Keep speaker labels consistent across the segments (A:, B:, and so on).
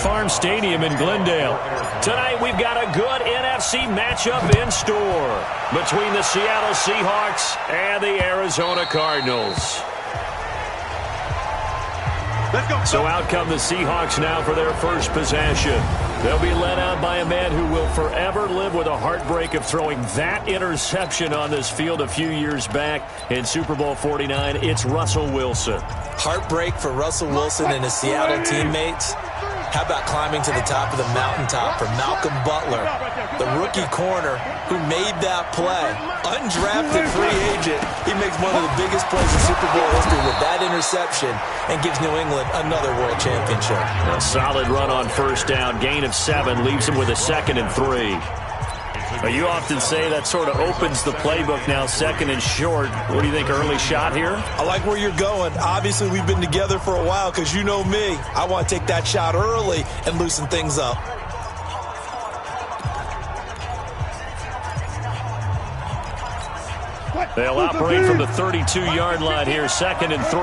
A: Farm Stadium in Glendale. Tonight we've got a good NFC matchup in store between the Seattle Seahawks and the Arizona Cardinals. So out come the Seahawks now for their first possession. They'll be led out by a man who will forever live with a heartbreak of throwing that interception on this field a few years back in Super Bowl 49. It's Russell Wilson.
B: Heartbreak for Russell Wilson and his Seattle teammates. How about climbing to the top of the mountaintop for Malcolm Butler, the rookie corner who made that play? Undrafted free agent. He makes one of the biggest plays in Super Bowl history with that interception and gives New England another world championship.
A: A solid run on first down. Gain of 7 leaves him with a 2nd and 3. You often say that sort of opens the playbook now, 2nd and short. What do you think, early shot here?
B: I like where you're going. Obviously, we've been together for a while because you know me. I want to take that shot early and loosen things up.
A: They'll operate from the 32-yard line here, 2nd and 3.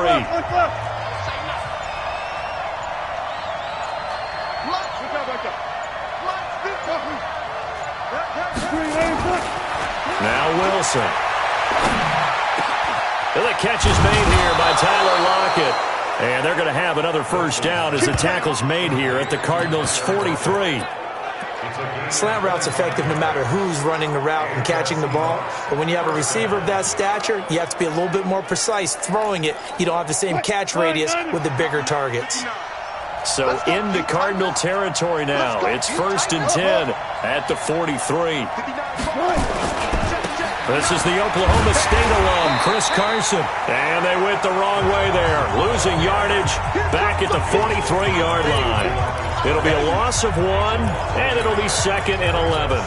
A: Now Wilson. The catch is made here by Tyler Lockett. And they're going to have another first down as the tackle's made here at the Cardinals' 43.
B: Slant route's effective no matter who's running the route and catching the ball. But when you have a receiver of that stature, you have to be a little bit more precise throwing it. You don't have the same catch radius with the bigger targets.
A: So into Cardinal territory now. It's 1st and 10 at the 43. This is the Oklahoma State alum, Chris Carson. And they went the wrong way there. Losing yardage back at the 43-yard line. It'll be a loss of 1, and it'll be 2nd and 11.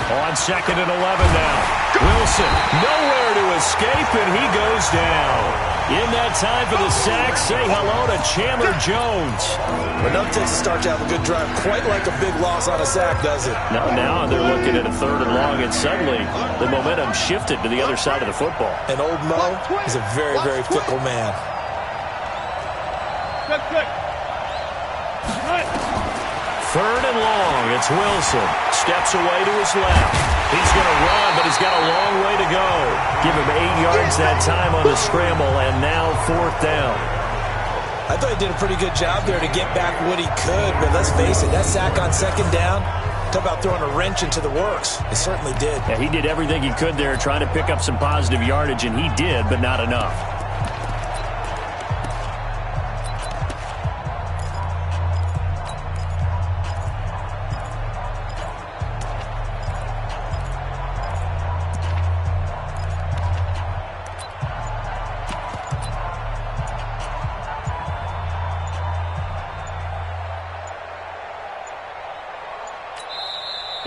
A: On 2nd and 11 now. Wilson, nowhere to escape, and he goes down. In that time for the sack, say hello to Chandler Jones.
B: Enough takes to start to have a good drive, quite like a big loss on a sack, does it?
A: Now they're looking at a 3rd and long, and suddenly the momentum shifted to the other side of the football.
B: And old Mo is a very, very fickle man.
A: 3rd and long. It's Wilson. Steps away to his left. He's going to run, but he's got a long way to go. Give him 8 yards that time on the scramble, and now 4th down.
B: I thought he did a pretty good job there to get back what he could, but let's face it, that sack on 2nd down, talk about throwing a wrench into the works. It certainly did.
A: Yeah, he did everything he could there, trying to pick up some positive yardage, and he did, but not enough.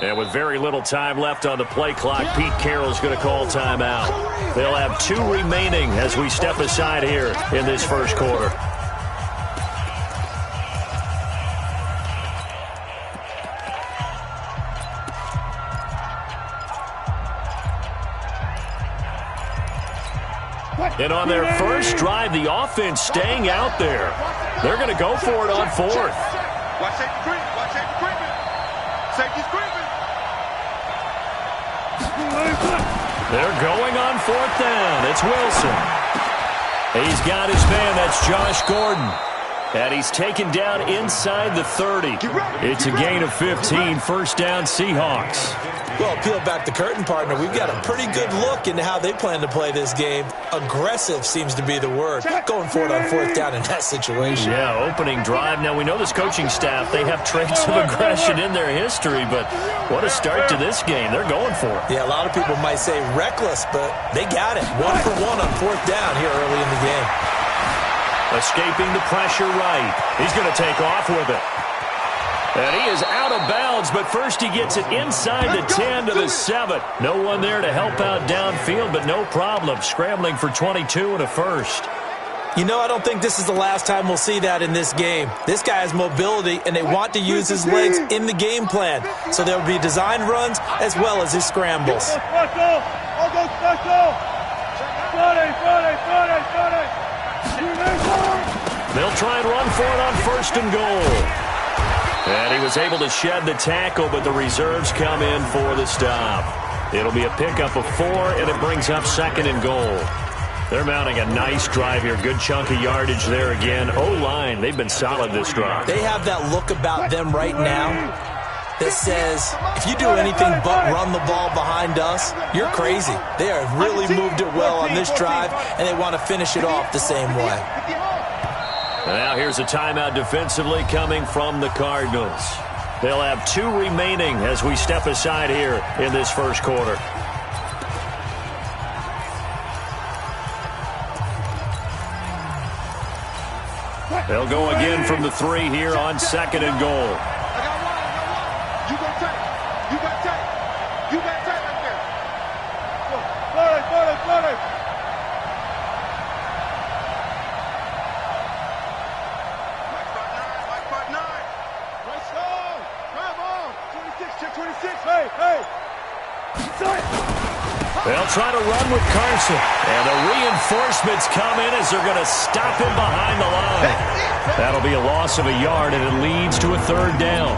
A: And with very little time left on the play clock, Pete Carroll's going to call timeout. They'll have 2 remaining as we step aside here in this first quarter. And on their first drive, the offense staying out there. They're going to go for it on 4th.
C: Watch safety creep. Watch safety creeping. Safety's creeping.
A: They're going on 4th down. It's Wilson. He's got his man. That's Josh Gordon. And he's taken down inside the 30. It's a gain of 15. First down, Seahawks.
B: Well, peel back the curtain, partner. We've got a pretty good look into how they plan to play this game. Aggressive seems to be the word. Going for it on 4th down in that situation.
A: Yeah, opening drive. Now, we know this coaching staff, they have traits of aggression in their history, but what a start to this game. They're going for it.
B: Yeah, a lot of people might say reckless, but they got it. 1 for 1 on 4th down here early in the game.
A: Escaping the pressure right. He's going to take off with it. And he is out of bounds, but first he gets it inside the 10 to the 7. No one there to help out downfield, but no problem. Scrambling for 22 and a first.
B: You know, I don't think this is the last time we'll see that in this game. This guy has mobility, and they want to use his legs in the game plan. So there will be design runs as well as his scrambles.
C: Special! I'll go special!
A: try and run for it on 1st and goal. And he was able to shed the tackle, but the reserves come in for the stop. It'll be a pickup of 4, and it brings up 2nd and goal. They're mounting a nice drive here. Good chunk of yardage there again. O-line, they've been solid this drive.
B: They have that look about them right now that says, if you do anything but run the ball behind us, you're crazy. They have really moved it well on this drive, and they want to finish it off the same way.
A: Now here's a timeout defensively coming from the Cardinals. They'll have 2 remaining as we step aside here in this first quarter. They'll go again from the 3 here on 2nd and goal.
C: You got tight. You got tight. You got tight right there. Go it. Mike spot 9. Right side. Come on. 26, check 26. Hey.
A: They'll try to run with Carson. And the reinforcements come in as they're going to stop him behind the line. That'll be a loss of a yard, and it leads to a 3rd down.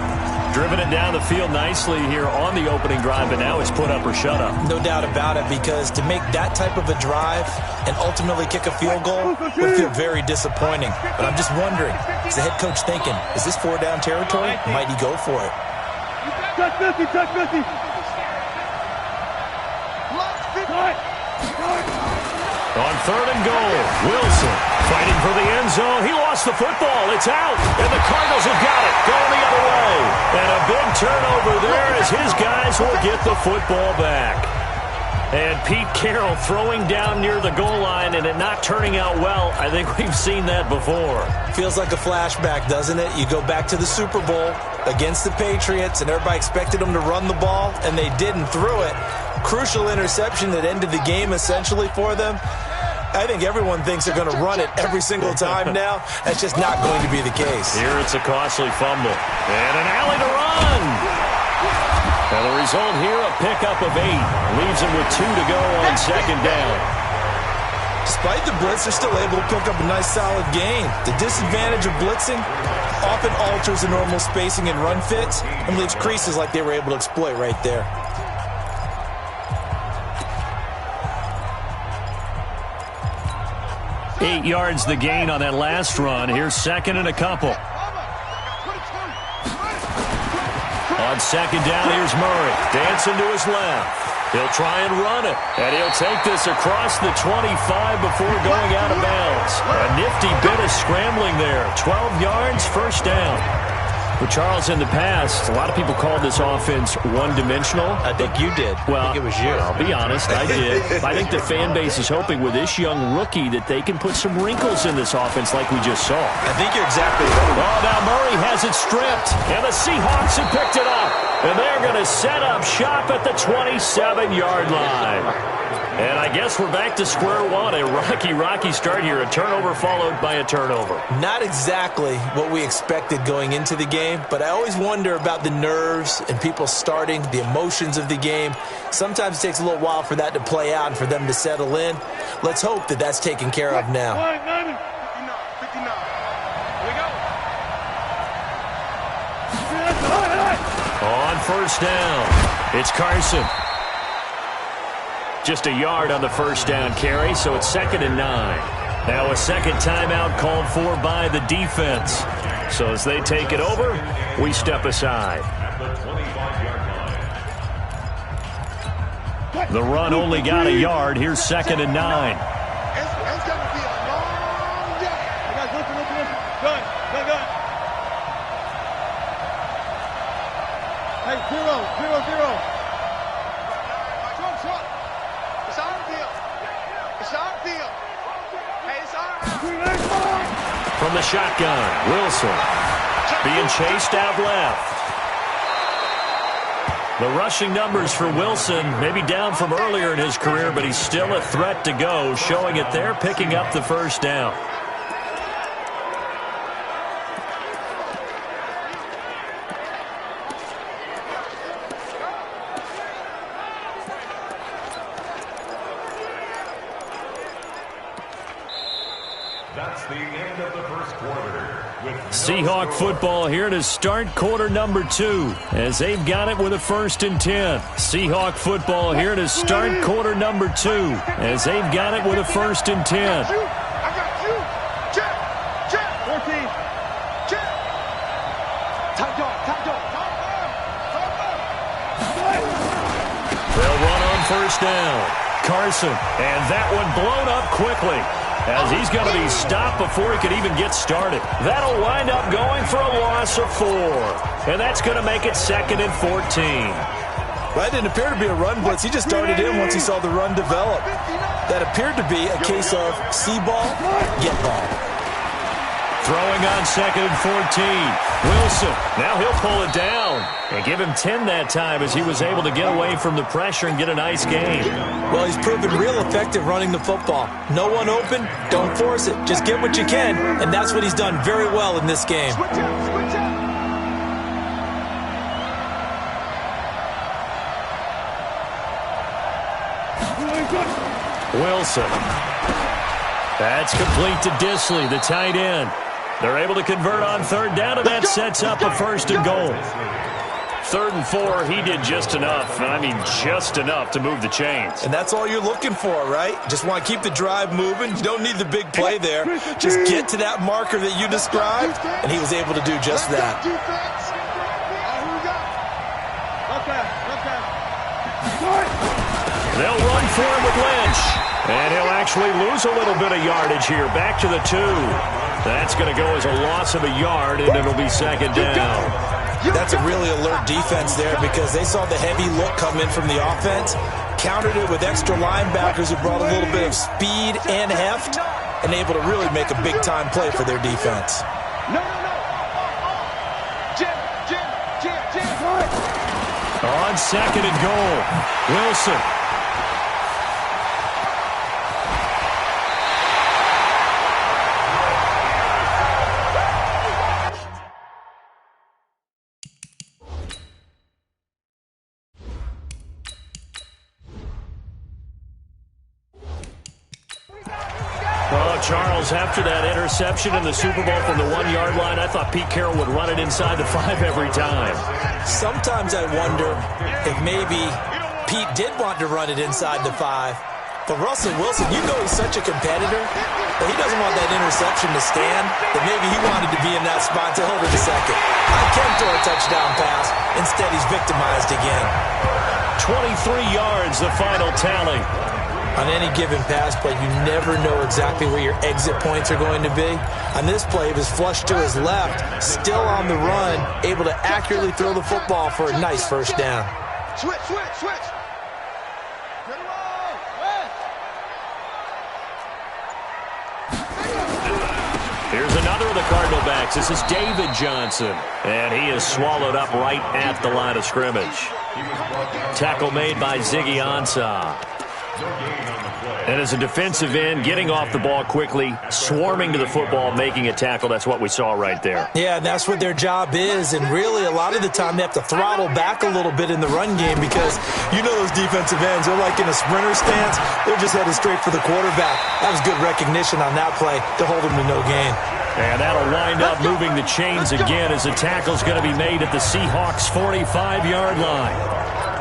A: Driven it down the field nicely here on the opening drive, but now it's put up or shut up.
B: No doubt about it, because to make that type of a drive and ultimately kick a field goal would feel very disappointing. But I'm just wondering, is the head coach thinking, is this 4-down territory? Might he go for it?
C: Touch 50.
A: On 3rd and goal, Wilson fighting for the end zone. He lost the football. It's out, and the Cardinals have got it. Going the other way. And a big turnover there as his guys will get the football back. And Pete Carroll throwing down near the goal line and it not turning out well. I think we've seen that before.
B: Feels like a flashback, doesn't it? You go back to the Super Bowl against the Patriots, and everybody expected them to run the ball, and they didn't throw it. Crucial interception that ended the game essentially for them. I think everyone thinks they're going to run it every single time now. That's just not going to be the case.
A: Here it's a costly fumble. And an alley to run. And the result here, a pickup of 8. Leaves them with 2 to go on 2nd down.
B: Despite the blitz, they're still able to pick up a nice solid gain. The disadvantage of blitzing often alters the normal spacing and run fits and leaves creases like they were able to exploit right there.
A: Eight yards the gain on that last run. Here's 2nd and a couple. On 2nd down, here's Murray. Dancing to his left. He'll try and run it. And he'll take this across the 25 before going out of bounds. A nifty bit of scrambling there. 12 yards, 1st down. But Charles, in the past, a lot of people called this offense one-dimensional.
B: I think you did.
A: Well,
B: I think it was you.
A: I'll be honest, I did. I think the fan base is hoping with this young rookie that they can put some wrinkles in this offense like we just saw.
B: I think you're exactly right.
A: Oh, now Murray has it stripped, and the Seahawks have picked it up. And they're going to set up shop at the 27-yard line. And I guess we're back to square one. A rocky start here. A turnover followed by a turnover.
B: Not exactly what we expected going into the game, but I always wonder about the nerves and people starting, the emotions of the game. Sometimes it takes a little while for that to play out and for them to settle in. Let's hope that that's taken care of now.
C: 59. Here we go.
A: On 1st down, it's Carson. Just a yard on the 1st down carry, so it's 2nd and 9. Now a second timeout called for by the defense. So as they take it over, we step aside. The run only got a yard. Here's 2nd and 9.
C: It's going to be a long day. Guys, listen. Gun. Hey, 0.
A: From the shotgun, Wilson being chased out left. The rushing numbers for Wilson maybe down from earlier in his career, but he's still a threat to go, showing it there, picking up the 1st down.
D: That's the end of the first quarter.
A: Seahawk football here to start quarter number 2 as they've got it with a 1st and 10. Seahawk football here to start quarter number 2 as they've got it with a 1st and 10.
C: I got you. Check. 14. Check. Top dog.
A: They'll run on 1st down. Carson, and that one blown up quickly as he's going to be stopped before he could even get started. That'll wind up going for a loss of 4, and that's going to make it 2nd and 14.
B: Well, that didn't appear to be a run blitz. He just darted in once he saw the run develop. That appeared to be a case of see ball, get ball.
A: Throwing on 2nd and 14. Wilson, now he'll pull it down and give him 10 that time as he was able to get away from the pressure and get a nice gain.
B: Well, he's proven real effective running the football. No one open, don't force it. Just get what you can, and that's what he's done very well in this game.
C: Switch out.
A: Wilson. That's complete to Disley, the tight end. They're able to convert on 3rd down, and that sets up a 1st and goal. 3rd and 4, he did just enough, and I mean just enough to move the chains.
B: And that's all you're looking for, right? Just want to keep the drive moving. You don't need the big play there. Just get to that marker that you described, and he was able to do just that.
A: They'll run for him with Lynch, and he'll actually lose a little bit of yardage here. Back to the 2. That's going to go as a loss of a yard, and it'll be 2nd down.
B: That's a really alert defense there because they saw the heavy look come in from the offense, countered it with extra linebackers who brought a little bit of speed and heft, and able to really make a big-time play for their defense.
C: No. Jim.
A: On 2nd and goal, Wilson. Charles, after that interception in the Super Bowl from the 1-yard line, I thought Pete Carroll would run it inside the 5 every time.
B: Sometimes I wonder if maybe Pete did want to run it inside the 5. But Russell Wilson, you know he's such a competitor that he doesn't want that interception to stand, that maybe he wanted to be in that spot to hold it a second. I can throw a touchdown pass. Instead, he's victimized again.
A: 23 yards, the final tally.
B: On any given pass play, you never know exactly where your exit points are going to be. On this play, he was flushed to his left, still on the run, able to accurately throw the football for a nice 1st down.
C: Switch.
A: Here's another of the Cardinal backs. This is David Johnson, and he is swallowed up right at the line of scrimmage. Tackle made by Ziggy Ansah. And as a defensive end, getting off the ball quickly, swarming to the football, making a tackle, that's what we saw right there.
B: Yeah, and that's what their job is. And really, a lot of the time, they have to throttle back a little bit in the run game because you know those defensive ends, they're like in a sprinter stance. They're just headed straight for the quarterback. That was good recognition on that play to hold him to no gain.
A: And that'll wind up moving the chains again as the tackle's going to be made at the Seahawks' 45-yard line.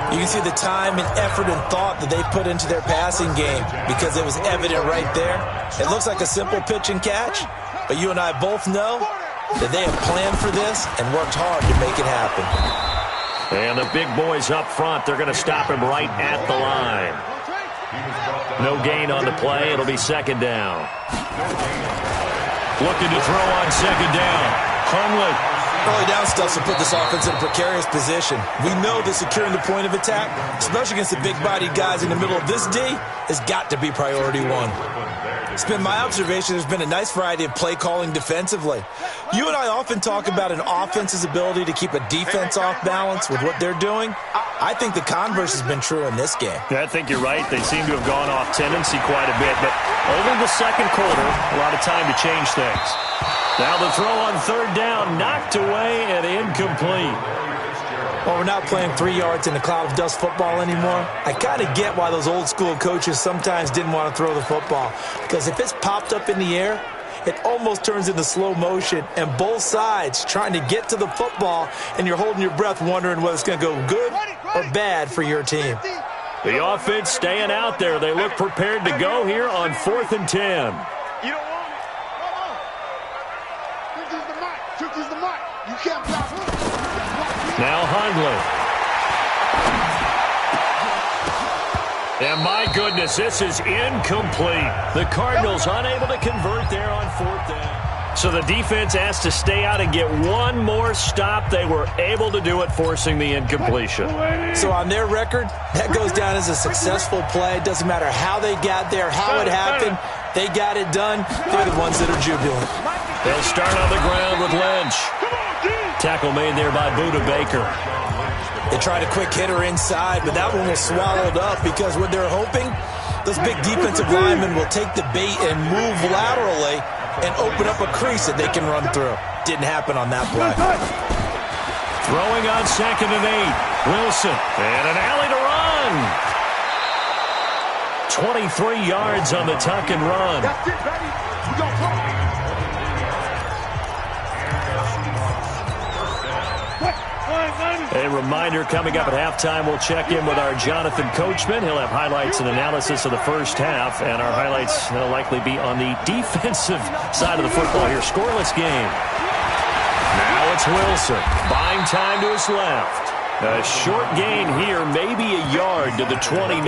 B: You can see the time and effort and thought that they put into their passing game because it was evident right there. It looks like a simple pitch and catch, but you and I both know that they have planned for this and worked hard to make it happen.
A: And the big boys up front, they're going to stop him right at the line. No gain on the play. It'll be 2nd down. Looking to throw on 2nd down. Hundley.
B: Early down stuff to put this offense in a precarious position. We know that securing the point of attack, especially against the big-bodied guys in the middle of this D, has got to be priority 1. It's been my observation there's been a nice variety of play calling defensively. You and I often talk about an offense's ability to keep a defense off balance with what they're doing. I think the converse has been true in this game.
A: Yeah, I think you're right. They seem to have gone off tendency quite a bit, but only the 2nd quarter, a lot of time to change things. Now the throw on 3rd down, knocked away and incomplete.
B: Well, we're not playing 3 yards in a cloud of dust football anymore. I kind of get why those old school coaches sometimes didn't want to throw the football. Because if it's popped up in the air it almost turns into slow motion, and both sides trying to get to the football, and you're holding your breath wondering whether it's going to go good or bad for your team.
A: The offense staying out there. They look prepared to go here on 4th and 10.
C: You don't want it. Trick is the mic. You can't block him.
A: Now Hundley. And my goodness, this is incomplete. The Cardinals unable to convert there on 4th down. So the defense asked to stay out and get one more stop. They were able to do it, forcing the incompletion.
B: So on their record, that goes down as a successful play. It doesn't matter how they got there, how it happened. They got it done. They're the ones that are jubilant.
A: They'll start on the ground with Lynch. Tackle made there by Buda Baker.
B: They tried a quick hitter inside, but that one was swallowed up because what they're hoping, those big defensive linemen will take the bait and move laterally and open up a crease that they can run through. Didn't happen on that play.
A: Throwing on 2nd and 8. Wilson. And an alley to run. 23 yards on the tuck and run.
C: That's it, baby. We gonna talk.
A: A reminder, coming up at halftime, we'll check in with our Jonathan Coachman. He'll have highlights and analysis of the first half, and our highlights will likely be on the defensive side of the football here. Scoreless game. Now it's Wilson. Buying time to his left. A short gain here, maybe a yard to the 29.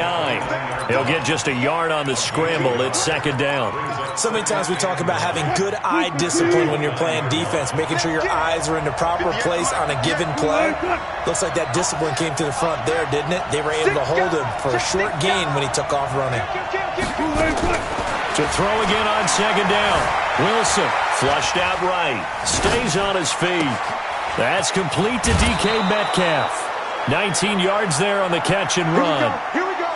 A: He'll get just a yard on the scramble. It's 2nd down.
B: So many times we talk about having good eye discipline when you're playing defense, making sure your eyes are in the proper place on a given play. Looks like that discipline came to the front there, didn't it? They were able to hold him for a short gain when he took off running.
A: To throw again on 2nd down. Wilson flushed out right. Stays on his feet. That's complete to DK Metcalf. 19 yards there on the catch and run.
C: Here we go.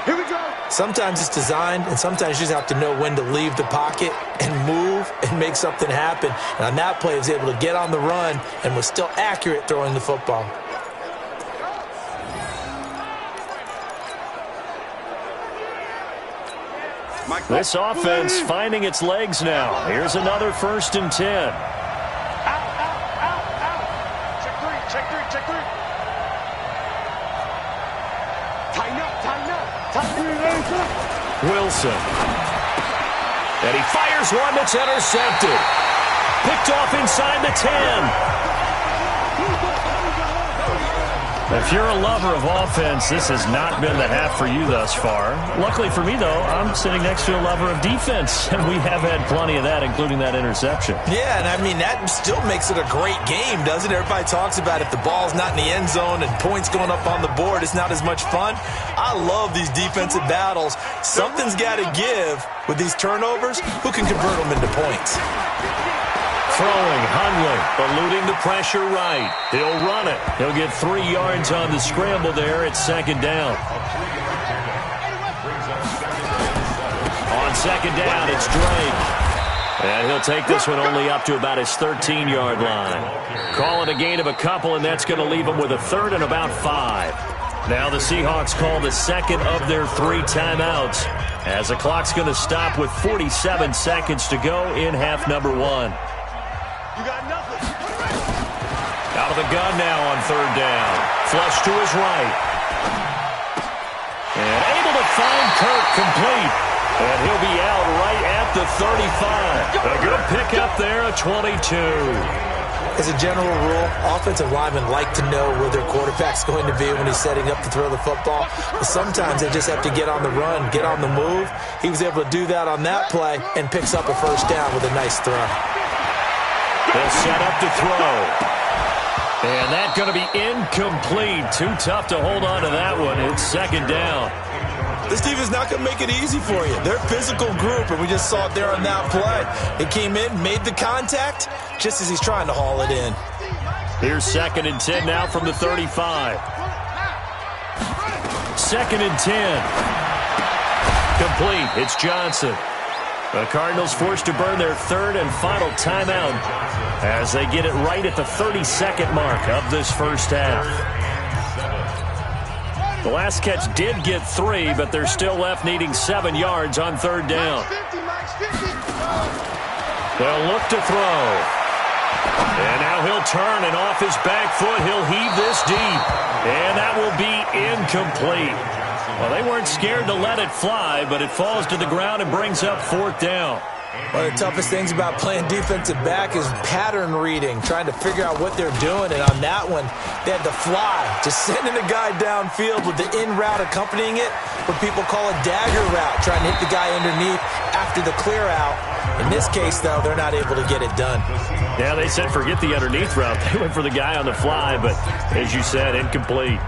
C: Here we go.
B: Sometimes it's designed, and sometimes you just have to know when to leave the pocket and move and make something happen. And on that play, he was able to get on the run and was still accurate throwing the football.
A: This offense finding its legs now. Here's another 1st and 10.
C: Check three. Tighten up.
A: Wilson. And he fires one that's intercepted. Picked off inside the 10. If you're a lover of offense, this has not been the half for you thus far. Luckily for me, though, I'm sitting next to a lover of defense, and we have had plenty of that, including that interception.
B: Yeah, and I mean, that still makes it a great game, doesn't it? Everybody talks about if the ball's not in the end zone and points going up on the board, it's not as much fun. I love these defensive battles. Something's got to give with these turnovers. Who can convert them into points?
A: Throwing, Hundley, eluding the pressure right. He'll run it. He'll get 3 yards on the scramble there. It's 2nd down. On 2nd down, it's Drake. And he'll take this one only up to about his 13-yard line. Call it a gain of a couple, and that's going to leave him with a 3rd and about 5. Now the Seahawks call the 2nd of their 3 timeouts, as the clock's going to stop with 47 seconds to go in half number 1.
C: You got nothing.
A: Out of the gun now on 3rd down. Flush to his right. And able to find Kirk complete. And he'll be out right at the 35. A good pickup there, a 22.
B: As a general rule, offensive linemen like to know where their quarterback's going to be when he's setting up to throw the football. But sometimes they just have to get on the run, get on the move. He was able to do that on that play and picks up a 1st down with a nice throw.
A: They'll set up to throw. And that's going to be incomplete. Too tough to hold on to that one. It's 2nd down.
B: This team is not going to make it easy for you. They're a physical group, and we just saw it there on that play. It came in, made the contact, just as he's trying to haul it in.
A: Here's 2nd and 10 now from the 35. 2nd and 10. Complete. It's Johnson. The Cardinals forced to burn their 3rd and final timeout as they get it right at the 32nd mark of this first half. The last catch did get 3, but they're still left needing 7 yards on 3rd down. They'll look to throw. And now he'll turn, and off his back foot, he'll heave this deep. And that will be incomplete. Well, they weren't scared to let it fly, but it falls to the ground and brings up 4th down.
B: One of the toughest things about playing defensive back is pattern reading, trying to figure out what they're doing. And on that one, they had to fly, just sending a guy downfield with the in route accompanying it, what people call a dagger route, trying to hit the guy underneath after the clear out. In this case, though, they're not able to get it done.
A: Yeah, they said forget the underneath route. They went for the guy on the fly, but as you said, incomplete.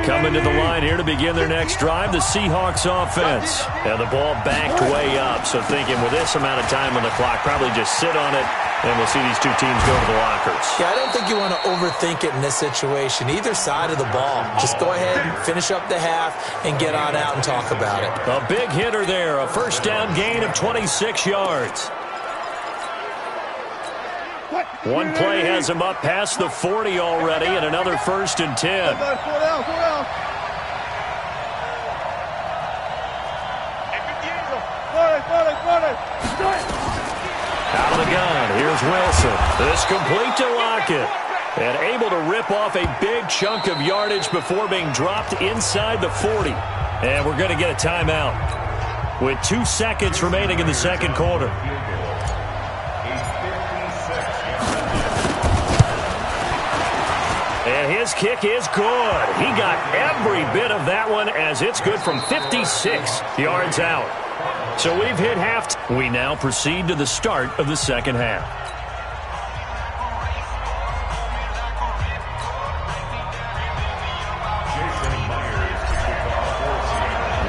A: Coming to the line here to begin their next drive, the Seahawks offense. Now the ball backed way up, so thinking with this amount of time on the clock, probably just sit on it, and we'll see these two teams go to the lockers.
B: Yeah, I don't think you want to overthink it in this situation. Either side of the ball. Just go ahead and finish up the half and get on out and talk about it.
A: A big hitter there, a first down gain of 26 yards. One play has him up past the 40 already, and another 1st and 10. Out of the gun, here's Wilson. This complete to Lockett. And able to rip off a big chunk of yardage before being dropped inside the 40. And we're going to get a timeout with 2 seconds remaining in the second quarter. And his kick is good. He got every bit of that one as it's good from 56 yards out. So we've hit half. We now proceed to the start of the second half.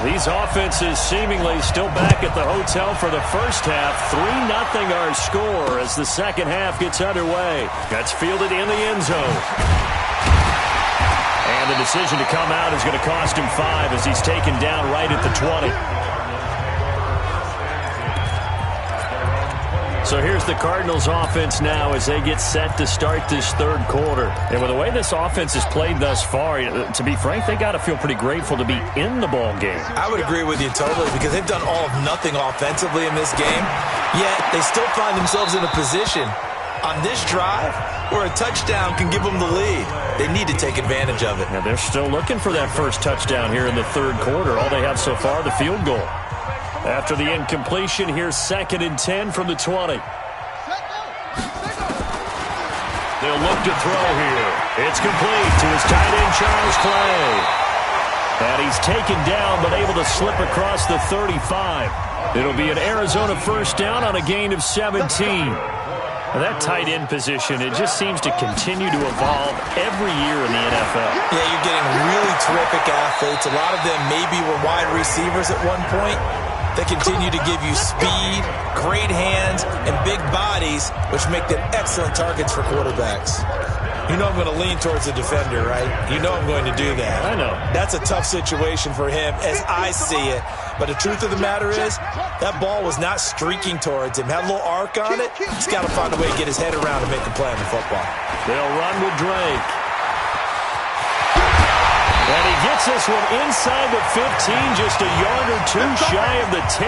A: These offenses seemingly still back at the hotel for the first half. 3-0 our score as the second half gets underway. That's fielded in the end zone. And the decision to come out is going to cost him 5 as he's taken down right at the 20. So here's the Cardinals offense now as they get set to start this third quarter. And with the way this offense has played thus far, to be frank, they got to feel pretty grateful to be in the ball game.
B: I would agree with you totally because they've done all of nothing offensively in this game, yet they still find themselves in a position on this drive where a touchdown can give them the lead. They need to take advantage of it.
A: Now they're still looking for that first touchdown here in the third quarter. All they have so far, the field goal. After the incompletion, here's 2nd and 10 from the 20. They'll look to throw here. It's complete to his tight end, Charles Clay. And he's taken down but able to slip across the 35. It'll be an Arizona first down on a gain of 17. Now that tight end position, it just seems to continue to evolve every year in the NFL.
B: Yeah, you're getting really terrific athletes. A lot of them maybe were wide receivers at one point. They continue to give you speed, great hands, and big bodies, which make them excellent targets for quarterbacks. You know I'm going to lean towards the defender, right? You know I'm going to do that.
A: I know.
B: That's a tough situation for him as I see it. But the truth of the matter is, that ball was not streaking towards him. Had a little arc on it. He's got to find a way to get his head around and make a play on the football.
A: They'll run with Drake. And he gets this one inside the 15, just a yard or two shy of the 10.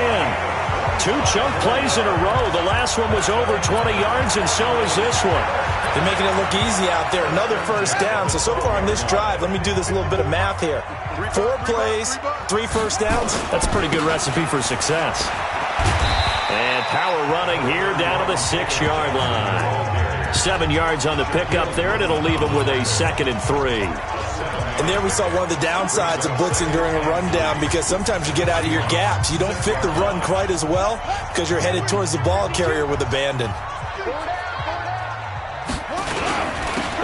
A: 2 chunk plays in a row. The last one was over 20 yards, and so is this one.
B: They're making it look easy out there. Another first down. So far on this drive, let me do this little bit of math here. 4 plays, 3 first downs.
A: That's a pretty good recipe for success. And power running here down to the 6-yard line. 7 yards on the pickup there, and it'll leave him with a 2nd and 3.
B: And there we saw one of the downsides of blitzing during a rundown because sometimes you get out of your gaps. You don't fit the run quite as well because you're headed towards the ball carrier with abandon.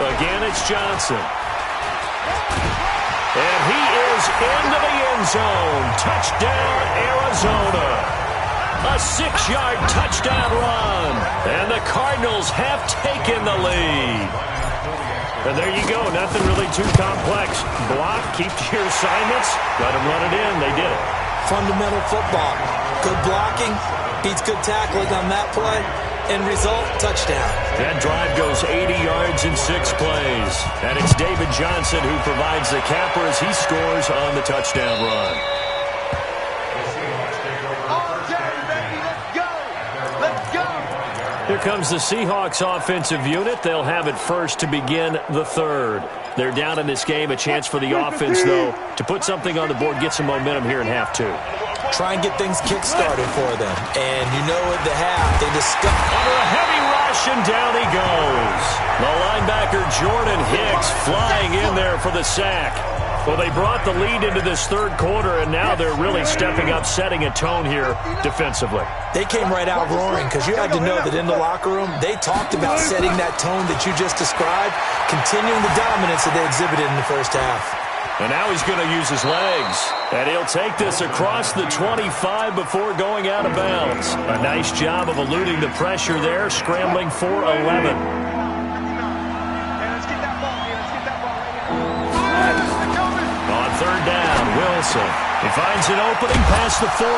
A: Again, it's Johnson. And he is into the end zone. Touchdown, Arizona. A 6-yard touchdown run. And the Cardinals have taken the lead. And there you go. Nothing really too complex. Block, keep to your assignments, let them run it in. They did it.
B: Fundamental football. Good blocking, beats good tackling on that play. End result, touchdown.
A: That drive goes 80 yards in 6 plays. And it's David Johnson who provides the capper as he scores on the touchdown run.
C: All day, baby. Let's go. Let's go.
A: Here comes the Seahawks offensive unit. They'll have it first to begin the third. They're down in this game. A chance for the offense, though, to put something on the board, get some momentum here in half two.
B: Try and get things kick-started for them. And you know at the half, they discuss.
A: Under a heavy rush, and down he goes. The linebacker, Jordan Hicks, flying in there for the sack. Well, they brought the lead into this third quarter, and now they're really stepping up, setting a tone here defensively.
B: They came right out roaring because you had to know that in the locker room, they talked about setting that tone that you just described, continuing the dominance that they exhibited in the first half.
A: And now he's going to use his legs. And he'll take this across the 25 before going out of bounds. A nice job of eluding the pressure there, scrambling for 11. On third down, Wilson. He finds an opening past the 40.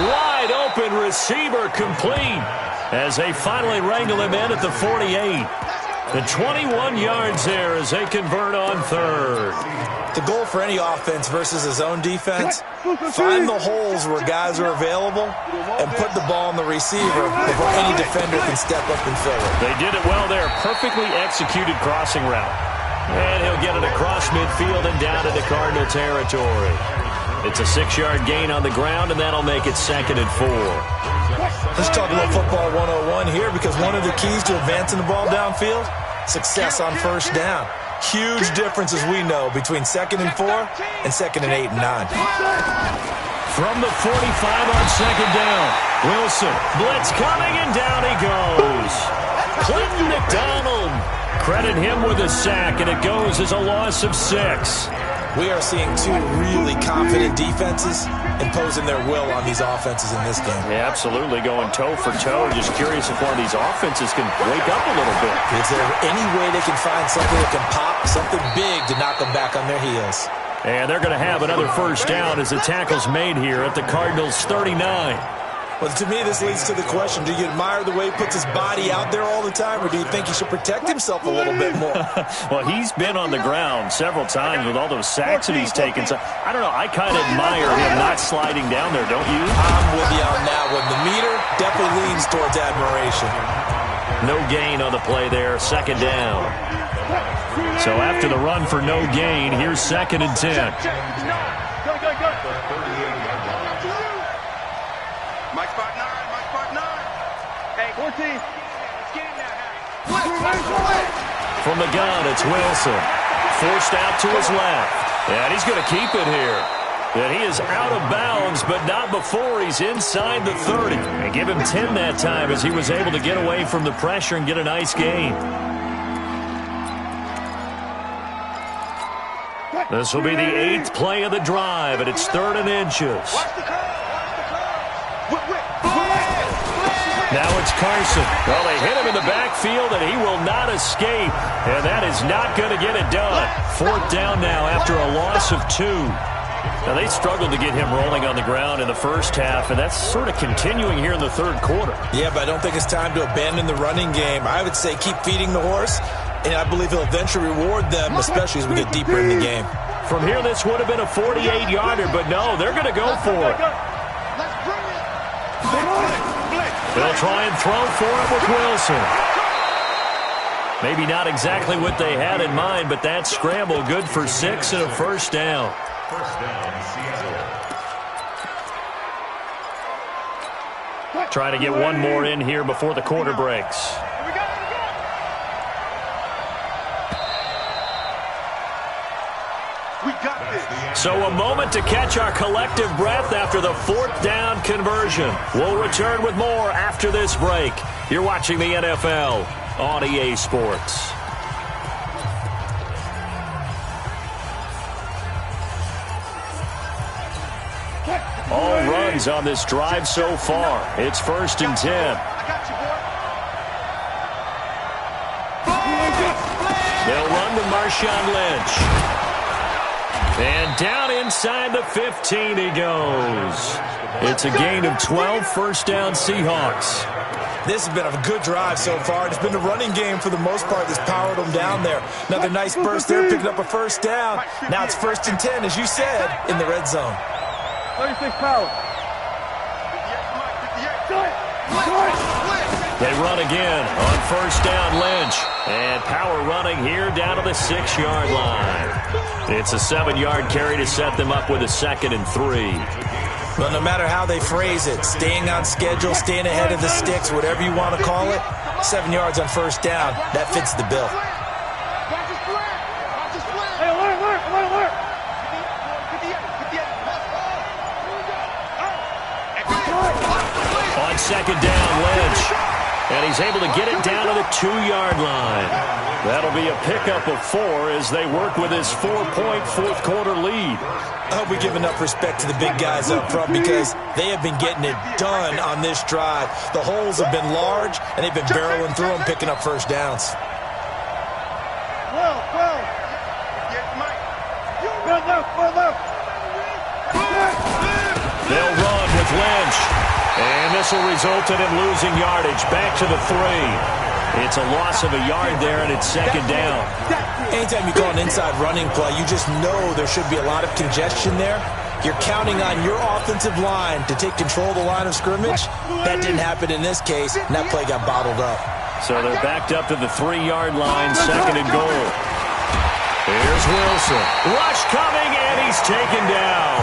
A: Wide open receiver complete as they finally wrangle him in at the 48. The 21 yards there as they convert on third.
B: The goal for any offense versus his own defense, find the holes where guys are available and put the ball on the receiver before any defender can step up and fill it.
A: They did it well there. Perfectly executed crossing route. And he'll get it across midfield and down into Cardinal territory. It's a 6-yard gain on the ground, and that'll make it 2nd and 4.
B: Let's talk about football 101 here, because one of the keys to advancing the ball downfield, success on first down. Huge difference, as we know, between 2nd and 4 and 2nd and 8 and 9.
A: From the 45 on 2nd down, Wilson, blitz coming, and down he goes. Clinton McDonald, credit him with a sack, and it goes as a loss of 6.
B: We are seeing two really confident defenses imposing their will on these offenses in this game.
A: Yeah, absolutely, going toe for toe. Just curious if one of these offenses can wake up a little bit.
B: Is there any way they can find something that can pop, something big to knock them back on their heels?
A: And they're going to have another first down as the tackle's made here at the Cardinals' 39.
B: Well, to me, this leads to the question, do you admire the way he puts his body out there all the time, or do you think he should protect himself a little bit more?
A: Well, he's been on the ground several times with all those sacks that he's taken. So, I don't know, I kind of admire him not sliding down there, don't you?
B: I'm with you on that one. The meter definitely leans towards admiration.
A: No gain on the play there, 2nd down. So after the run for no gain, here's 2nd and 10.
C: Mike spot 9, Mike spot 9. Hey, 14.
A: From the gun, it's Wilson. Forced out to his left. And he's going to keep it here. And he is out of bounds, but not before he's inside the 30. And give him 10 that time as he was able to get away from the pressure and get a nice gain. This will be the 8th play of the drive, and it's 3rd and inches. Now it's Carson. Well, they hit him in the backfield, and he will not escape. And that is not going to get it done. 4th down now after a loss of 2. Now, they struggled to get him rolling on the ground in the first half, and that's sort of continuing here in the third quarter.
B: Yeah, but I don't think it's time to abandon the running game. I would say keep feeding the horse, and I believe he'll eventually reward them, especially as we get deeper in the game.
A: From here, this would have been a 48-yarder, but no, they're going to go for it. They'll try and throw for it with Wilson. Maybe not exactly what they had in mind, but that scramble good for 6 and a first down.
D: First down, Seattle.
A: Trying to get one more in here before the quarter breaks. So a moment to catch our collective breath after the 4th down conversion. We'll return with more after this break. You're watching the NFL on EA Sports. All runs on this drive so far. It's 1st and 10. They'll run to Marshawn Lynch. And down inside the 15 he goes. It's a gain of 12, first down Seahawks.
B: This has been a good drive so far. It's been the running game for the most part that's powered them down there. Another nice burst there, picking up a first down. Now it's 1st and 10, as you said, in the red zone.
C: 36 power.
A: They run again on first down, Lynch. And power running here down to the 6-yard line. It's a 7-yard carry to set them up with a 2nd and 3.
B: Well, no matter how they phrase it, staying on schedule, staying ahead of the sticks, whatever you want to call it, 7 yards on first down, that fits the bill.
A: On second down, Lynch. And he's able to get it down to the 2-yard line. That'll be a pickup of 4 as they work with his 4-point fourth-quarter lead.
B: I hope we give enough respect to the big guys up front because they have been getting it done on this drive. The holes have been large, and they've been barreling through them, picking up first downs.
A: They'll run with Lynch. And this will result in him losing yardage. Back to the 3. It's a loss of a yard there, and it's second down.
B: Anytime you call an inside running play, you just know there should be a lot of congestion there. You're counting on your offensive line to take control of the line of scrimmage. That didn't happen in this case, and that play got bottled up.
A: So they're backed up to the 3-yard line, 2nd and goal. Here's Wilson. Rush coming, and he's taken down.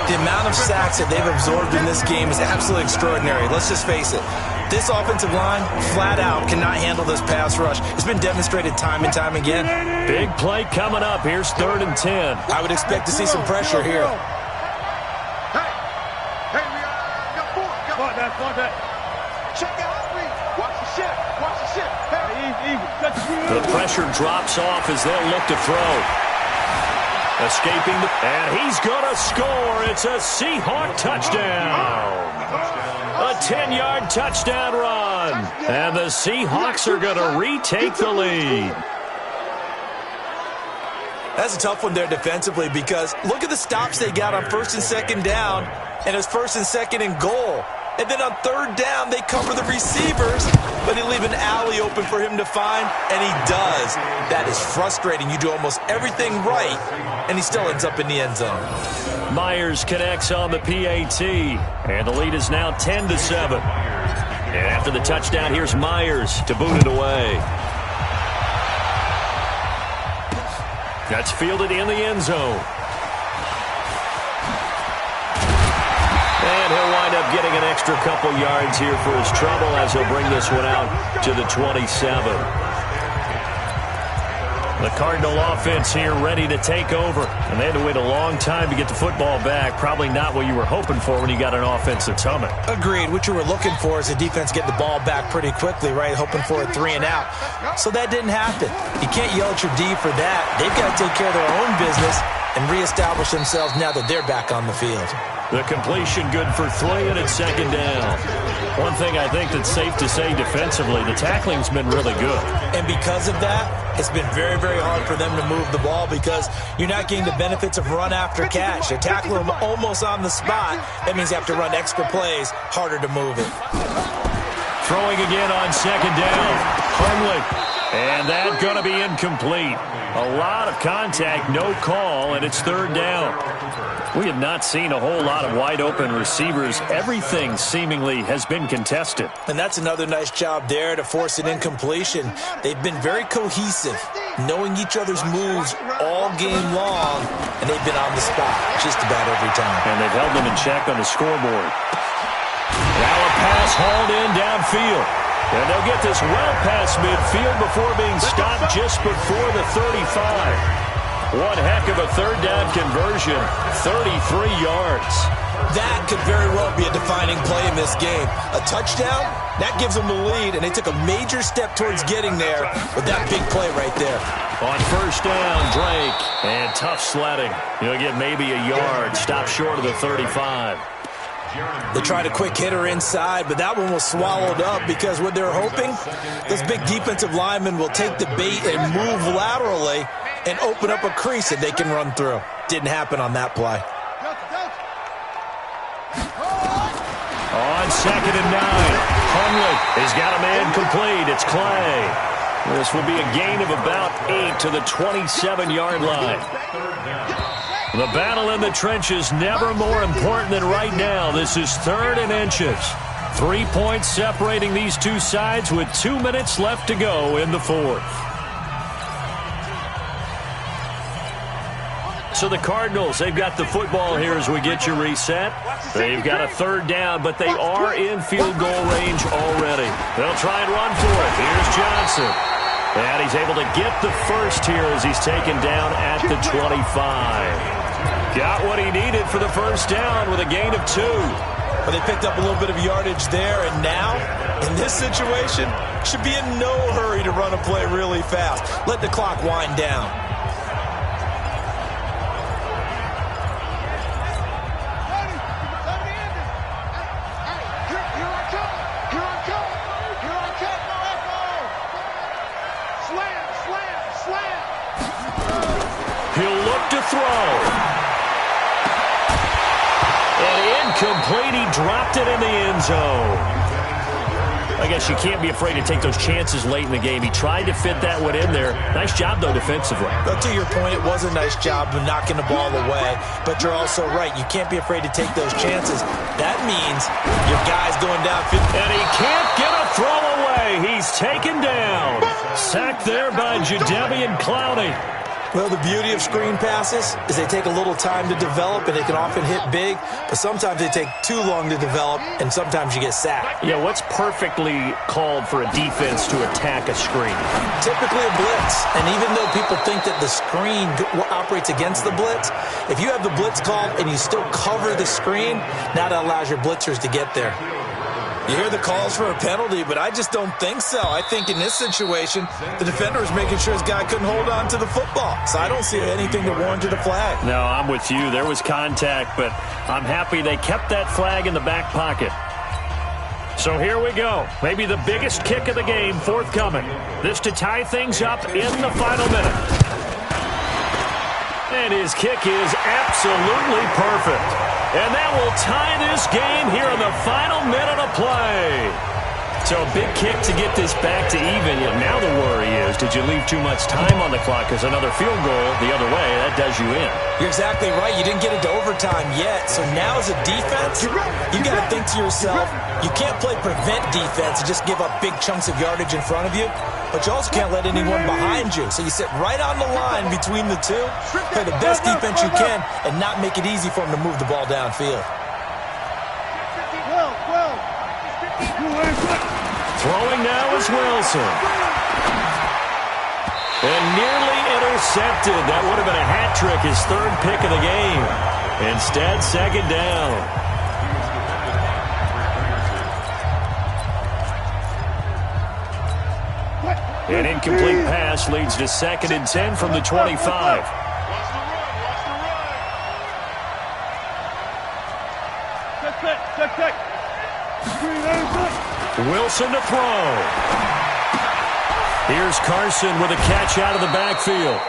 B: The amount of sacks that they've absorbed in this game is absolutely extraordinary. Let's just face it. This offensive line, flat out, cannot handle this pass rush. It's been demonstrated time and time again.
A: Big play coming up. Here's 3rd and 10.
B: I would expect to see some pressure here.
A: The pressure drops off as they'll look to throw. Escaping, and he's going to score. It's a Seahawk touchdown. A 10-yard touchdown run. And the Seahawks are going to retake the lead.
B: That's a tough one there defensively because look at the stops they got on 1st and 2nd down, and it's 1st and 2nd and goal. And then on 3rd down, they cover the receivers, but they leave an alley open for him to find, and he does. That is frustrating. You do almost everything right, and he still ends up in the end zone.
A: Myers connects on the PAT, and the lead is now 10-7. And after the touchdown, here's Myers to boot it away. That's fielded in the end zone. And he'll wind up getting an extra couple yards here for his trouble as he'll bring this one out to the 27. The Cardinal offense here ready to take over. And they had to wait a long time to get the football back. Probably not what you were hoping for when you got an offense that's humming.
B: Agreed. What you were looking for is the defense get the ball back pretty quickly, right? Hoping for a 3 and out. So that didn't happen. You can't yell at your D for that. They've got to take care of their own business and reestablish themselves now that they're back on the field.
A: The completion good for 3, and it's 2nd down. One thing I think that's safe to say defensively, the tackling's been really good.
B: And because of that, it's been very, very hard for them to move the ball because you're not getting the benefits of run after catch. They're tackling them almost on the spot. That means you have to run extra plays, harder to move it.
A: Throwing again on 2nd down. Hundley. And that's going to be incomplete. A lot of contact, no call, and it's 3rd down. We have not seen a whole lot of wide-open receivers. Everything seemingly has been contested.
B: And that's another nice job there to force an incompletion. They've been very cohesive, knowing each other's moves all game long, and they've been on the spot just about every time.
A: And they've held them in check on the scoreboard. Now a pass hauled in downfield. And they'll get this well past midfield before being stopped just before the 35. One heck of a 3rd down conversion, 33 yards.
B: That could very well be a defining play in this game. A touchdown, that gives them the lead, and they took a major step towards getting there with that big play right there.
A: On 1st down, Drake, and tough sledding. He'll get maybe a yard, stop short of the 35.
B: They tried a quick hitter inside, but that one was swallowed up because what they're hoping, those big defensive linemen will take the bait and move laterally and open up a crease that they can run through. Didn't happen on that play.
A: On 2nd and 9, Hundley has got a man complete. It's Clay. This will be a gain of about 8 to the 27-yard line. The battle in the trenches never more important than right now. This is 3rd and inches. 3 points separating these two sides with 2 minutes left to go in the fourth. So the Cardinals, they've got the football here as we get you reset. They've got a third down, but they are in field goal range already. They'll try and run for it. Here's Johnson. And he's able to get the first here as he's taken down at the 25. Got what he needed for the first down with a gain of 2.
B: But they picked up a little bit of yardage there, and now, in this situation, should be in no hurry to run a play really fast. Let the clock wind down.
A: He'll look to throw. And incomplete. He dropped it in the end zone. I guess you can't be afraid to take those chances late in the game. He tried to fit that one in there. Nice job, though, defensively.
B: But to your point, it was a nice job of knocking the ball away. But you're also right. You can't be afraid to take those chances. That means your guy's going downfield.
A: And he can't get a throw away. He's taken down. Sacked there by Jadeveon Clowney.
B: Well, the beauty of screen passes is they take a little time to develop, and they can often hit big, but sometimes they take too long to develop, and sometimes you get sacked.
A: Yeah, what's perfectly called for a defense to attack a screen?
B: Typically a blitz, and even though people think that the screen operates against the blitz, if you have the blitz called and you still cover the screen, now that allows your blitzers to get there. You hear the calls for a penalty, but I just don't think so. I think in this situation, the defender is making sure his guy couldn't hold on to the football. So I don't see anything that warranted a flag.
A: No, I'm with you. There was contact, but I'm happy they kept that flag in the back pocket. So here we go. Maybe the biggest kick of the game forthcoming. This to tie things up in the final minute. And his kick is absolutely perfect. And that will tie this game here in the final minute of play. So a big kick to get this back to even. Now the worry is, did you leave too much time on the clock? Because another field goal the other way, that does you in.
B: You're exactly right. You didn't get into overtime yet. So now as a defense, you got to think to yourself, you can't play prevent defense and just give up big chunks of yardage in front of you. But you also can't let anyone behind you. So you sit right on the line between the two, play the best defense you can, and not make it easy for them to move the ball downfield.
A: Throwing now is Wilson. And nearly intercepted. That would have been a hat trick, his third pick of the game. Instead, second down. An incomplete pass leads to 2nd and 10 from the 25. Wilson to throw. Here's Carson with a catch out of the backfield.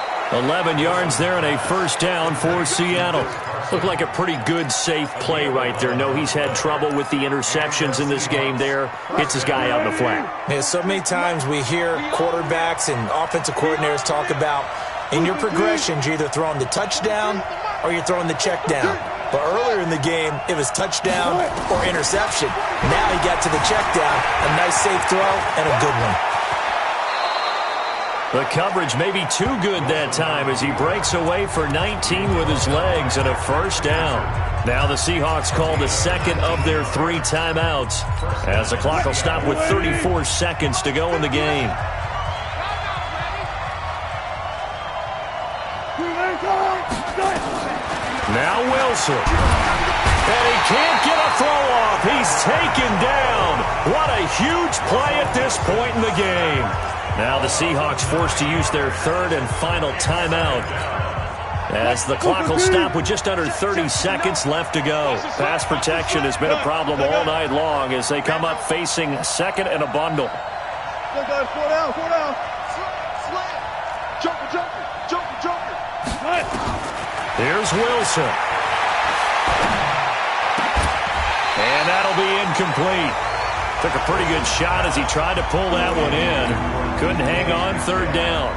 A: 11 yards there and a first down for Seattle. Looked like a pretty good, safe play right there. No, he's had trouble with the interceptions in this game there. Hits his guy out in the flat.
B: Yeah, so many times we hear quarterbacks and offensive coordinators talk about in your progressions, you're either throwing the touchdown or you're throwing the check down. But earlier in the game, it was touchdown or interception. Now he got to the check down. A nice, safe throw and a good one.
A: The coverage may be too good that time as he breaks away for 19 with his legs and a first down. Now the Seahawks call the second of their 3 timeouts as the clock will stop with 34 seconds to go in the game. Now Wilson. And he can't get a throw off. He's taken down. What a huge play at this point in the game. Now the Seahawks forced to use their 3rd and final timeout as the clock will stop with just under 30 seconds left to go. Pass protection has been a problem all night long as they come up facing 2nd and a bundle. Here's Wilson. And that'll be incomplete. Took a pretty good shot as he tried to pull that one in. Couldn't hang on 3rd down.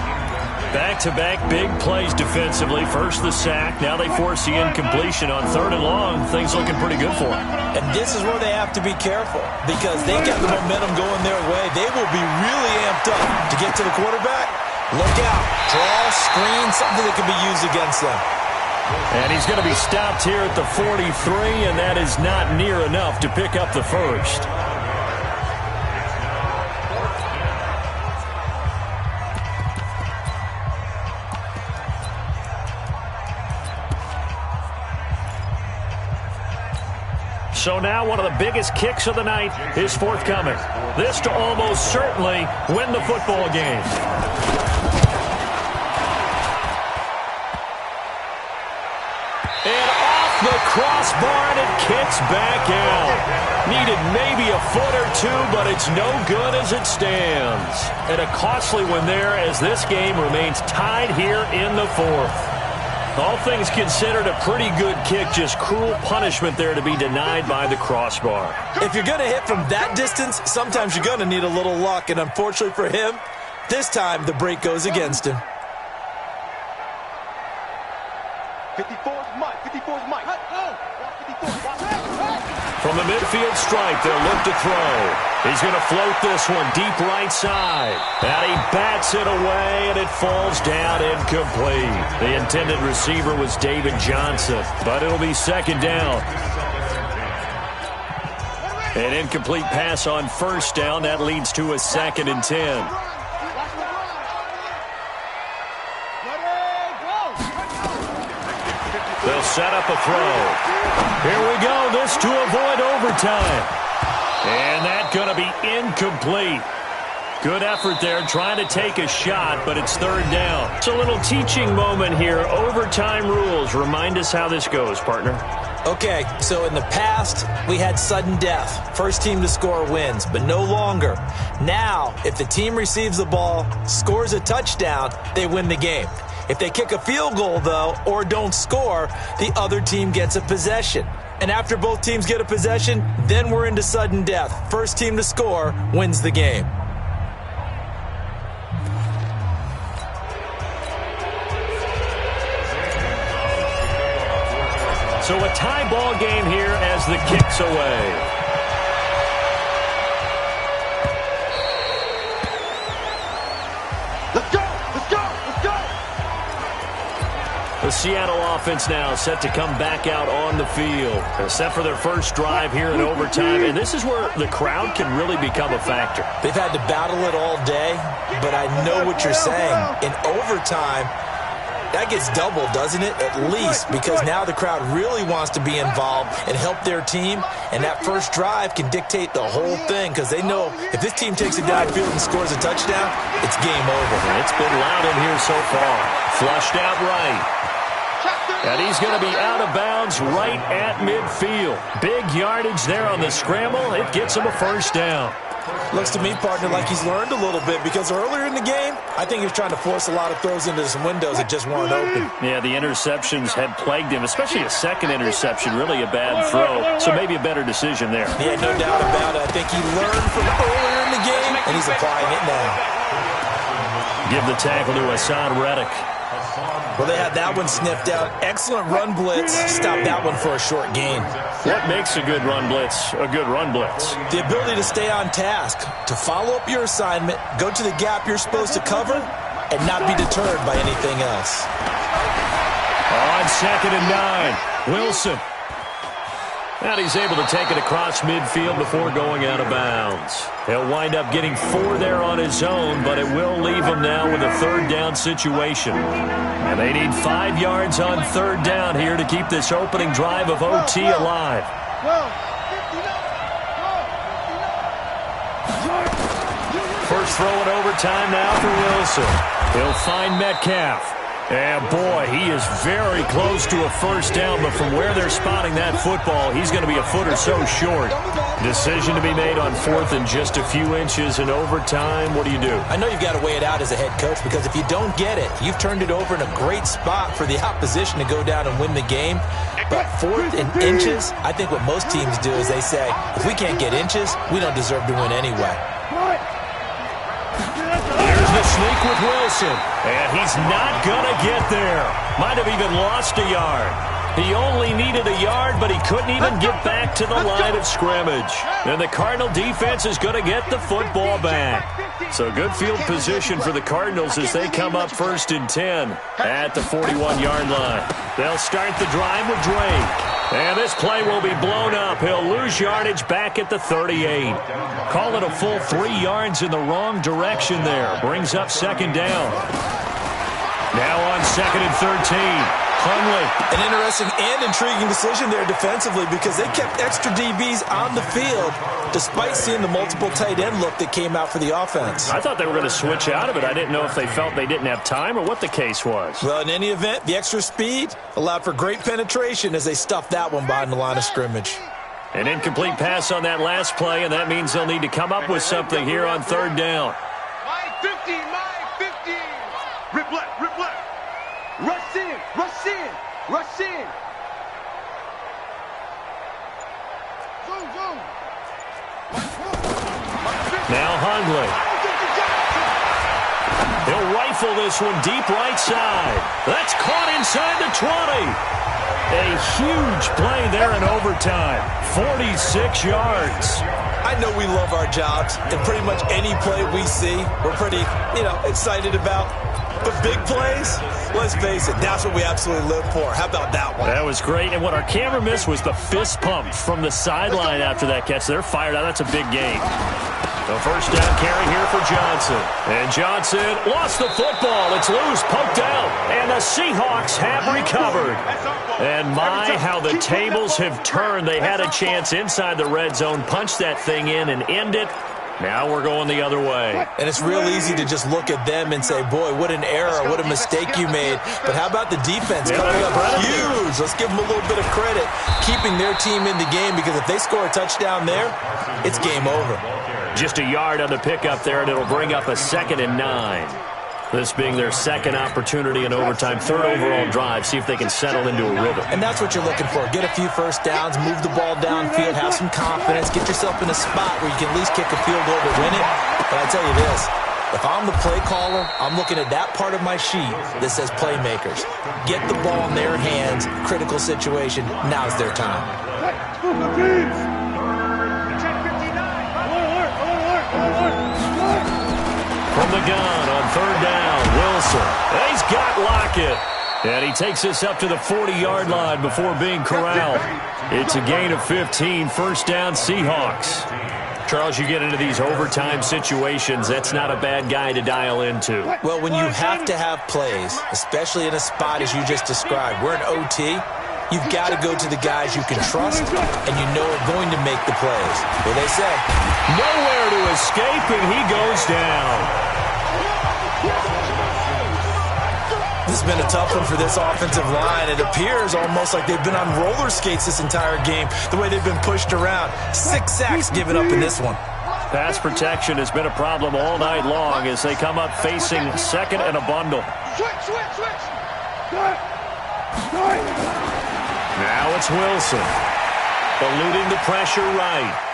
A: Back-to-back big plays defensively. First the sack. Now they force the incompletion on 3rd and long. Things looking pretty good for them.
B: And this is where they have to be careful because they got the momentum going their way. They will be really amped up to get to the quarterback. Look out. Draw, screen, something that can be used against them.
A: And he's going to be stopped here at the 43, and that is not near enough to pick up the first. So now one of the biggest kicks of the night is forthcoming. This to almost certainly win the football game. And off the crossbar, and it kicks back out. Needed maybe a foot or two, but it's no good as it stands. And a costly one there as this game remains tied here in the 4th. All things considered, a pretty good kick, just cruel punishment there to be denied by the crossbar.
B: If you're going to hit from that distance, sometimes you're going to need a little luck, and unfortunately for him, this time the break goes against him.
C: 54's Mike. 54's Mike.
A: From the midfield stripe, they'll look to throw. He's going to float this one deep right side. And he bats it away, and it falls down incomplete. The intended receiver was David Johnson, but it'll be 2nd down. An incomplete pass on 1st down. That leads to a 2nd and 10. They'll set up a throw. Here we go. This to avoid overtime. And that's going to be incomplete. Good effort there, trying to take a shot, but it's 3rd down. It's a little teaching moment here. Overtime rules. Remind us how this goes, partner.
B: Okay, so in the past, we had sudden death. First team to score wins, but no longer. Now, if the team receives the ball, scores a touchdown, they win the game. If they kick a field goal, though, or don't score, the other team gets a possession. And after both teams get a possession, then we're into sudden death. First team to score wins the game.
A: So a tie ball game here as the kick's away.
C: Let's go! Let's go! Let's go!
A: The Seattle offense now set to come back out on the field. They're set for their first drive here in overtime, and this is where the crowd can really become a factor.
B: They've had to battle it all day, but I know what you're saying. In overtime, that gets doubled, doesn't it? At least, because now the crowd really wants to be involved and help their team, and that first drive can dictate the whole thing because they know if this team takes it downfield and scores a touchdown, it's game over.
A: It's been loud in here so far. Flushed out right. And he's going to be out of bounds right at midfield. Big yardage there on the scramble. It gets him a first down.
B: Looks to me, partner, like he's learned a little bit because earlier in the game, I think he was trying to force a lot of throws into some windows that just weren't open.
A: Yeah, the interceptions had plagued him, especially a second interception, really a bad throw. So maybe a better decision there.
B: Yeah, no doubt about it. I think he learned from earlier in the game, and he's applying it now.
A: Give the tackle to Hassan Reddick.
B: Well, they had that one sniffed out. Excellent run blitz. Stop that one for a short gain.
A: What makes a good run blitz a good run blitz?
B: The ability to stay on task, to follow up your assignment, go to the gap you're supposed to cover, and not be deterred by anything else.
A: On 2nd and 9, Wilson. And he's able to take it across midfield before going out of bounds. He'll wind up getting 4 there on his own, but it will leave him now with a 3rd down situation. And they need 5 yards on 3rd down here to keep this opening drive of OT alive. First throw in overtime now for Wilson. He'll find Metcalf. And, boy, he is very close to a first down, but from where they're spotting that football, he's going to be a foot or so short. Decision to be made on 4th and just a few inches in overtime. What do you do?
B: I know you've got to weigh it out as a head coach because if you don't get it, you've turned it over in a great spot for the opposition to go down and win the game. But 4th and inches, I think what most teams do is they say, if we can't get inches, we don't deserve to win anyway.
A: Here's Here's the sneak with Wilson. And he's not going to get there. Might have even lost a yard. He only needed a yard, but he couldn't even get back to the line of scrimmage. And the Cardinal defense is going to get the football back. So good field position for the Cardinals as they come up 1st and 10 at the 41-yard line. They'll start the drive with Drake. And this play will be blown up. He'll lose yardage back at the 38. Call it a full 3 yards in the wrong direction there. Brings up 2nd down. Now on 2nd and 13. Hundley.
B: An interesting and intriguing decision there defensively because they kept extra DBs on the field despite seeing the multiple tight end look that came out for the offense.
A: I thought they were going to switch out of it. I didn't know if they felt they didn't have time or what the case was.
B: Well, in any event, the extra speed allowed for great penetration as they stuffed that one behind the line of scrimmage.
A: An incomplete pass on that last play, and that means they'll need to come up with something here on 3rd down.
C: My 50, my 50. Rip left, rip left. Rush in, rush in, rush in. Zoom, zoom.
A: Now Hundley. He'll rifle this one deep right side. That's caught inside the 20. A huge play there in overtime. 46 yards.
B: I know we love our jobs, and pretty much any play we see, we're pretty, excited about. But big plays, let's face it, that's what we absolutely live for. How about that one?
A: That was great. And what our camera missed was the fist pump from the sideline after that catch. They're fired out. That's a big gain. The 1st down carry here for Johnson. And Johnson lost the football. It's loose, poked out. And the Seahawks have recovered. And my, how the tables have turned. They had a chance inside the red zone, punch that thing in and end it. Now we're going the other way.
B: And it's real easy to just look at them and say, boy, what an error, what a mistake you made. But how about the defense coming up huge? Let's give them a little bit of credit, keeping their team in the game, because if they score a touchdown there, it's game over.
A: Just a yard on the pickup there, and it'll bring up a 2nd and 9. This being their 2nd opportunity in overtime, 3rd overall drive, see if they can settle into a rhythm.
B: And that's what you're looking for. Get a few first downs, move the ball downfield, have some confidence, get yourself in a spot where you can at least kick a field goal to win it. But I tell you this, if I'm the play caller, I'm looking at that part of my sheet that says playmakers. Get the ball in their hands, critical situation, now's their time.
A: From the gun on 3rd down, Wilson. He's got Lockett. And he takes us up to the 40-yard line before being corralled. It's a gain of 15, 1st down Seahawks. Charles, you get into these overtime situations, that's not a bad guy to dial into.
B: Well, when you have to have plays, especially in a spot as you just described, we're in OT, you've got to go to the guys you can trust and you know are going to make the plays. What they say?
A: Nowhere to escape, and he goes down.
B: This has been a tough one for this offensive line. It appears almost like they've been on roller skates this entire game, the way they've been pushed around. 6 sacks given up in this one.
A: Pass protection has been a problem all night long as they come up facing 2nd and a bundle.
C: Switch.
A: Now it's Wilson. Eluding the pressure right.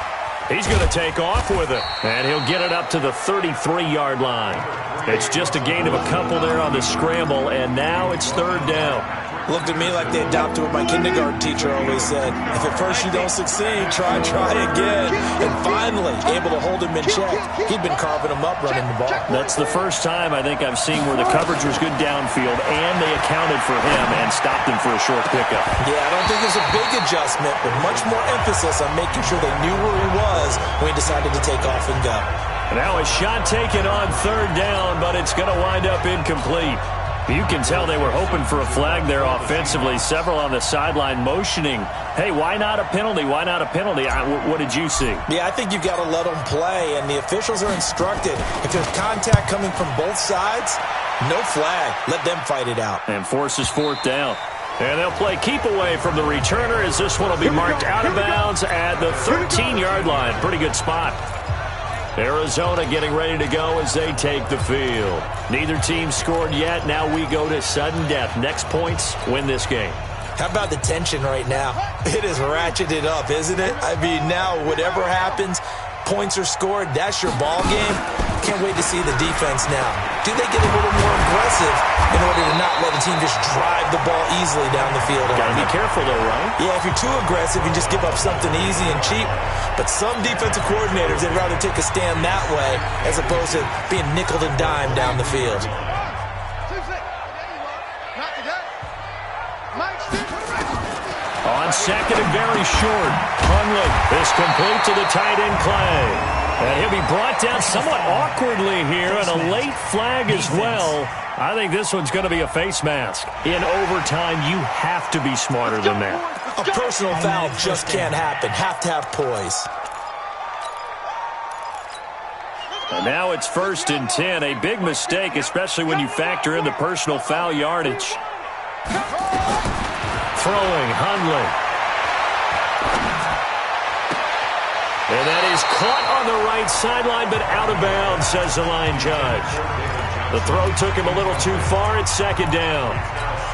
A: He's going to take off with it, and he'll get it up to the 33-yard line. It's just a gain of a couple there on the scramble, and now it's 3rd down.
B: Looked at me like they adopted what my kindergarten teacher always said. If at first you don't succeed, try again. And finally, able to hold him in check. He'd been carving him up running the ball.
A: That's the first time I think I've seen where the coverage was good downfield, and they accounted for him and stopped him for a short pickup.
B: Yeah, I don't think there's a big adjustment, but much more emphasis on making sure they knew where he was when he decided to take off and go.
A: Now a shot taken on 3rd down, but it's going to wind up incomplete. You can tell they were hoping for a flag there offensively. Several on the sideline motioning, hey, why not a penalty? Why not a penalty? What did you see?
B: Yeah, I think you've got to let them play, and the officials are instructed. If there's contact coming from both sides, no flag. Let them fight it out.
A: And forces 4th down. And they'll play keep away from the returner as this one will be marked out of bounds at the 13-yard line. Pretty good spot. Arizona getting ready to go as they take the field. Neither team scored yet. Now we go to sudden death. Next points win this game.
B: How about the tension right now? It is ratcheted up, isn't it? I mean, now whatever happens, points are scored, that's your ball game. can't wait to see the defense now. Do they get a little more aggressive in order to not let a team just drive the ball easily down the field?
A: Got to be careful, though, right?
B: Yeah, if you're too aggressive, you just give up something easy and cheap. But some defensive coordinators, they'd rather take a stand that way as opposed to being nickel and dime down the field.
A: On second and very short, Hundley is complete to the tight end Clay. And he'll be brought down somewhat awkwardly here, and a late flag as well. I think this one's going to be a face mask. In overtime, you have to be smarter than that.
B: A personal foul just can't happen. Have to have poise.
A: And now it's 1st and 10. A big mistake, especially when you factor in the personal foul yardage. Throwing, Hundley. And that is caught on the right sideline, but out of bounds, says the line judge. The throw took him a little too far. It's 2nd down.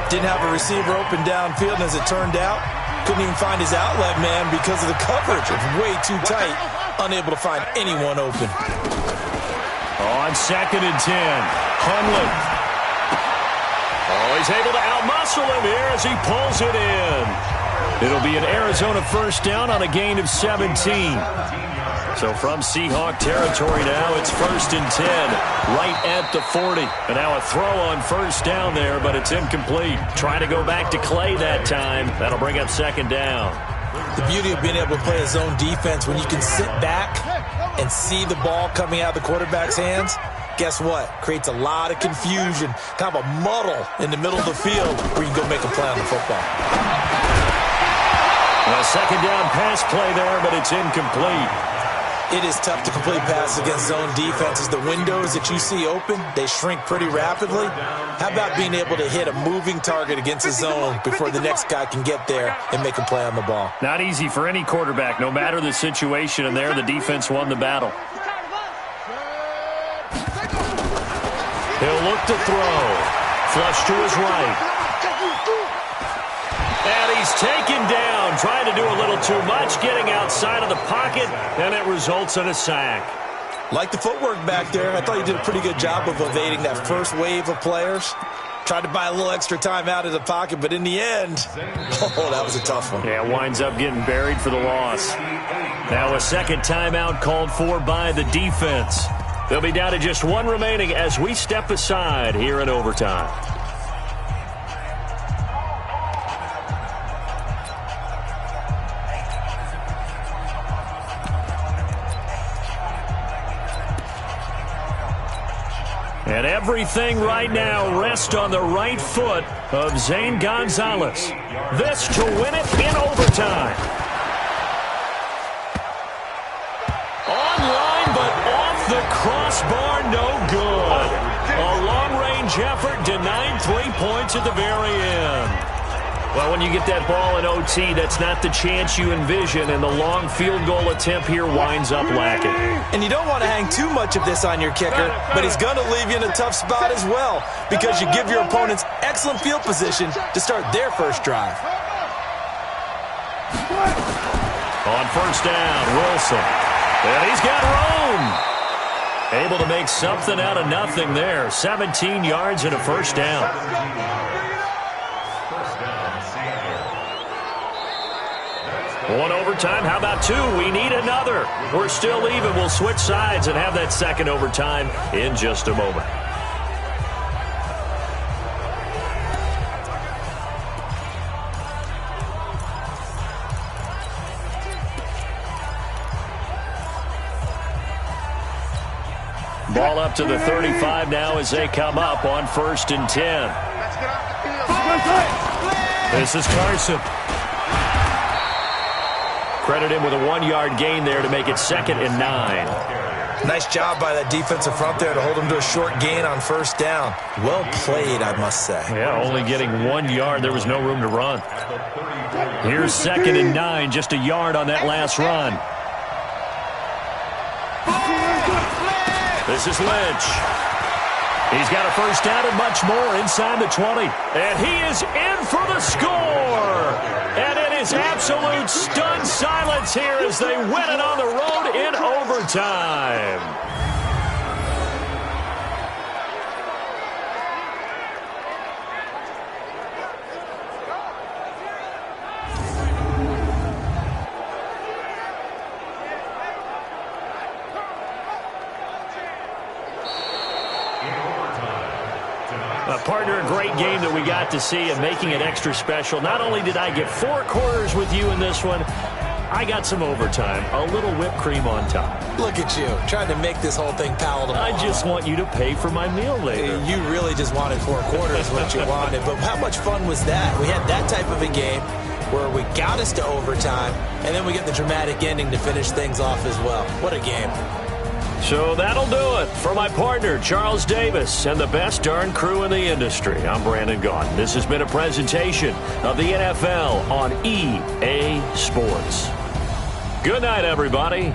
B: Didn't have a receiver open downfield, and as it turned out, couldn't even find his outlet man because of the coverage. It was way too tight, unable to find anyone open.
A: On 2nd and 10, Hundley. Oh, he's able to outmuscle him here as he pulls it in. It'll be an Arizona 1st down on a gain of 17. So from Seahawk territory now, it's 1st and 10, right at the 40. And now a throw on 1st down there, but it's incomplete. Trying to go back to Clay that time. That'll bring up 2nd down.
B: The beauty of being able to play a zone defense when you can sit back and see the ball coming out of the quarterback's hands, guess what? Creates a lot of confusion, kind of a muddle in the middle of the field where you can go make a play on the football.
A: A 2nd down pass play there, but it's incomplete.
B: It is tough to complete passes against zone defenses. The windows that you see open, they shrink pretty rapidly. How about being able to hit a moving target against a zone before the next guy can get there and make a play on the ball?
A: Not easy for any quarterback, no matter the situation, and there the defense won the battle. He'll look to throw. Flush to his right. And he's taken down, trying to do a little too much, getting outside of the pocket, and it results in a sack.
B: Like the footwork back there, I thought you did a pretty good job of evading that first wave of players. Tried to buy a little extra time out of the pocket, but in the end, oh, that was a tough one.
A: Yeah, winds up getting buried for the loss. Now a 2nd timeout called for by the defense. They'll be down to just 1 remaining as we step aside here in overtime. And everything right now rests on the right foot of Zane Gonzalez. This to win it in overtime. Online, but off the crossbar, no good. A long-range effort denied 3 points at the very end. Well, when you get that ball in OT, that's not the chance you envision, and the long field goal attempt here winds up lacking.
B: And you don't want to hang too much of this on your kicker, but he's going to leave you in a tough spot as well because you give your opponents excellent field position to start their first drive.
A: On 1st down, Wilson. And he's got room. Able to make something out of nothing there. 17 yards and a 1st down. One overtime. How about 2? We need another. We're still even. We'll switch sides and have that 2nd overtime in just a moment. Ball up to the 35 now as they come up on 1st and 10. This is Carson. Credit him with a 1-yard gain there to make it 2nd and 9.
B: Nice job by that defensive front there to hold him to a short gain on 1st down. Well played, I must say.
A: Yeah, only getting 1 yard. There was no room to run. Here's 2nd and 9, just a yard on that last run. This is Lynch. He's got a 1st down and much more inside the 20. And he is in for the score. And it is absolute stunned silence here as they win it on the road in overtime. Partner, a great game that we got to see and making it extra special. Not only did I get 4 quarters with you in this one, I got some overtime, a little whipped cream on top.
B: Look at you, trying to make this whole thing palatable.
A: I just want you to pay for my meal later.
B: You really just wanted 4 quarters what you wanted. But how much fun was that? We had that type of a game where we got us to overtime, and then we get the dramatic ending to finish things off as well. What a game.
A: So that'll do it. For my partner, Charles Davis, and the best darn crew in the industry, I'm Brandon Gaudin. This has been a presentation of the NFL on EA Sports. Good night, everybody.